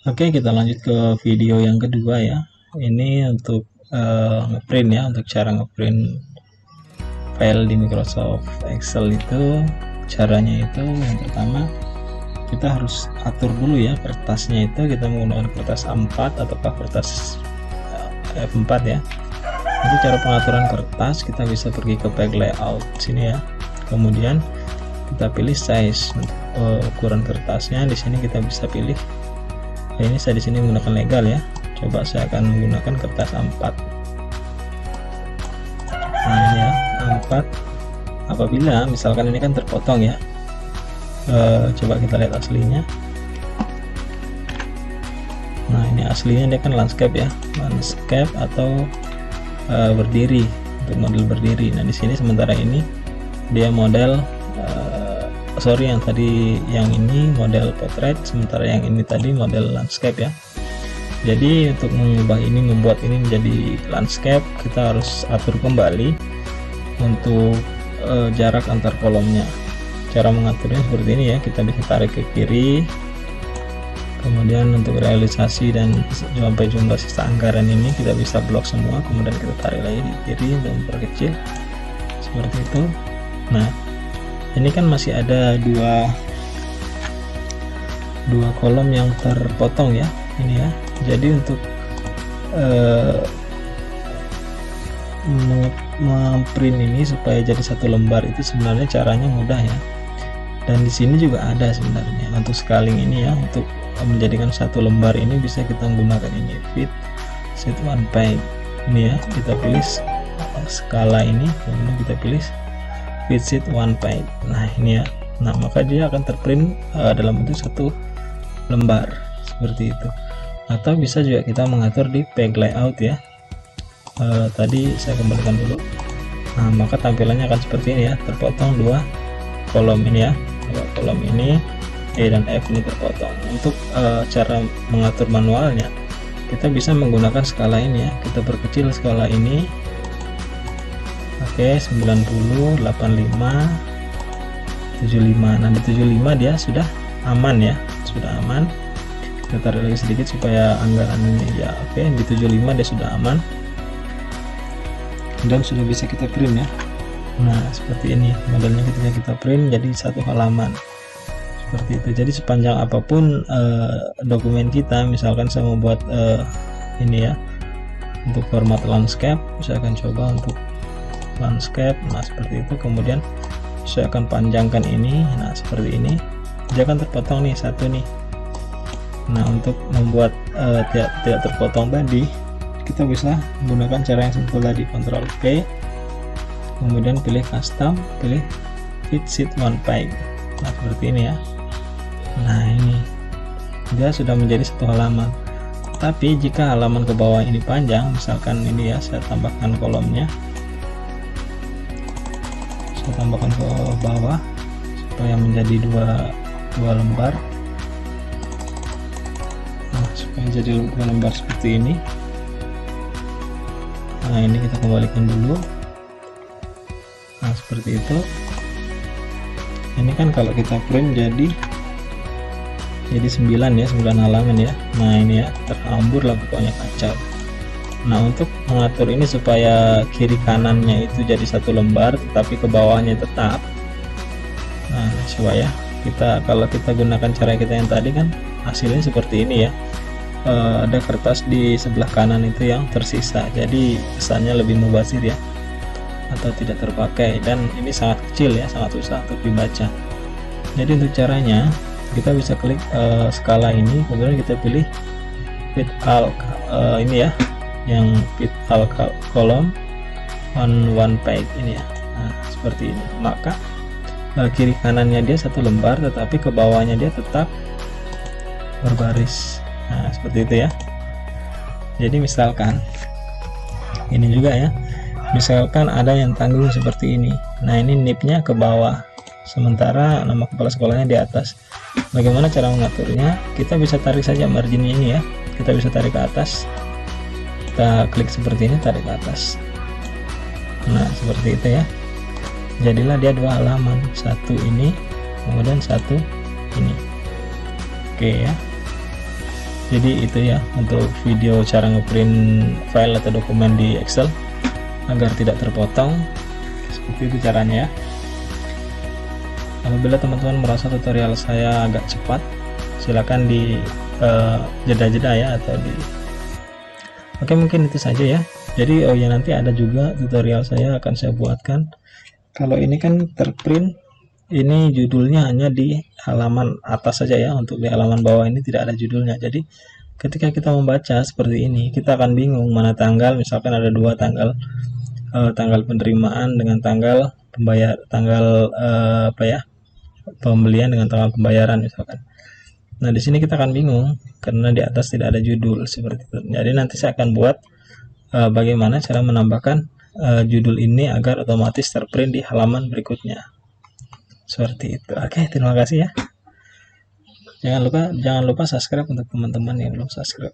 Oke, kita lanjut ke video yang kedua ya. Ini untuk ngeprint ya, untuk cara ngeprint file di Microsoft Excel itu caranya itu yang pertama kita harus atur dulu ya kertasnya, itu kita menggunakan kertas A4 ataukah kertas F4 ya. Itu cara pengaturan kertas, kita bisa pergi ke page layout sini ya, kemudian kita pilih size untuk ukuran kertasnya. Di sini kita bisa pilih, ini saya di sini menggunakan legal ya, coba saya akan menggunakan kertas A4. Nah ini ya A4. Apabila misalkan ini kan terpotong ya, coba kita lihat aslinya. Nah ini aslinya dia kan landscape ya, landscape atau berdiri, untuk model berdiri. Nah di sini sementara ini dia model sorry, yang tadi yang ini model portrait, sementara yang ini tadi model landscape ya. Jadi untuk mengubah ini, membuat ini menjadi landscape, kita harus atur kembali untuk jarak antar kolomnya. Cara mengaturnya seperti ini ya, kita bisa tarik ke kiri, kemudian untuk realisasi dan sampai jumlah sisa anggaran ini kita bisa blok semua, kemudian kita tarik lagi di kiri untuk memperkecil seperti itu. Nah ini kan masih ada dua kolom yang terpotong ya, ini ya. Jadi untuk memprint ini supaya jadi satu lembar itu sebenarnya caranya mudah ya, dan di sini juga ada sebenarnya untuk scaling ini ya. Untuk menjadikan satu lembar ini bisa kita menggunakan ini fit sheet one page ini ya, kita pilih skala ini, kemudian kita pilih fit sheet one page. Nah ini ya, nah maka dia akan terprint dalam bentuk satu lembar seperti itu. Atau bisa juga kita mengatur di page layout ya. Tadi saya kembalikan dulu. Nah maka tampilannya akan seperti ini ya, terpotong dua kolom ini ya, dua kolom ini E dan F ini terpotong. Untuk cara mengatur manualnya kita bisa menggunakan skala ini ya, kita perkecil skala ini. Oke, 90, 85, 75. Nah di 75 dia sudah aman ya, sudah aman. Kita tarik lagi sedikit supaya anggaran ini ya. Oke, di 75 dia sudah aman dan sudah bisa kita print ya. Nah seperti ini modelnya ketika kita print jadi satu halaman seperti itu. Jadi sepanjang apapun dokumen kita, misalkan saya mau buat ini ya untuk format landscape, saya akan coba untuk landscape. Nah seperti itu, kemudian saya akan panjangkan ini. Nah seperti ini, dia akan terpotong nih satu nih. Nah untuk membuat tidak terpotong tadi, kita bisa menggunakan cara yang simpel tadi, Ctrl P, kemudian pilih custom, pilih fit sheet one page. Nah seperti ini ya. Nah ini dia sudah menjadi satu halaman. Tapi jika halaman ke bawah ini panjang, misalkan ini ya, saya tambahkan kolomnya, saya tambahkan ke bawah supaya menjadi dua lembar. Nah supaya jadi dua lembar seperti ini. Nah ini kita kembalikan dulu. Nah seperti itu. Ini kan kalau kita print jadi 9 ya, 9 halaman ya. Nah ini ya, terhambur lah pokoknya, kacau. Nah untuk mengatur ini supaya kiri kanannya itu jadi satu lembar tetapi ke bawahnya tetap. Nah coba ya, kalau kita gunakan cara kita yang tadi kan hasilnya seperti ini ya. Ada kertas di sebelah kanan itu yang tersisa, jadi kesannya lebih mubazir ya, atau tidak terpakai, dan ini sangat kecil ya, sangat susah untuk dibaca. Jadi untuk caranya kita bisa klik skala ini, kemudian kita pilih fit all ini ya, yang fit all column on one page ini ya. Nah seperti ini, maka kiri kanannya dia satu lembar tetapi ke bawahnya dia tetap berbaris. Nah seperti itu ya. Jadi misalkan ini juga ya, misalkan ada yang tanggung seperti ini. Nah ini nipnya ke bawah, sementara nama kepala sekolahnya di atas. Bagaimana cara mengaturnya? Kita bisa tarik saja marginnya ini ya, kita bisa tarik ke atas, kita klik seperti ini, tarik ke atas. Nah seperti itu ya, jadilah dia dua halaman, satu ini kemudian satu ini. Oke ya. Jadi itu ya untuk video cara ngeprint file atau dokumen di Excel agar tidak terpotong. Seperti itu caranya ya. Apabila teman-teman merasa tutorial saya agak cepat, silakan di jeda-jeda ya, atau di Oke, mungkin itu saja ya. Jadi oh ya, nanti ada juga tutorial saya akan saya buatkan. Kalau ini kan terprint, ini judulnya hanya di halaman atas saja ya, untuk di halaman bawah ini tidak ada judulnya. Jadi ketika kita membaca seperti ini, kita akan bingung mana tanggal. Misalkan ada dua tanggal, tanggal penerimaan dengan tanggal pembayar, tanggal pembelian dengan tanggal pembayaran misalkan. Nah, di sini kita akan bingung karena di atas tidak ada judul seperti itu. Jadi nanti saya akan buat bagaimana cara menambahkan judul ini agar otomatis terprint di halaman berikutnya. Seperti itu. Oke, terima kasih ya. Jangan lupa subscribe untuk teman-teman yang belum subscribe.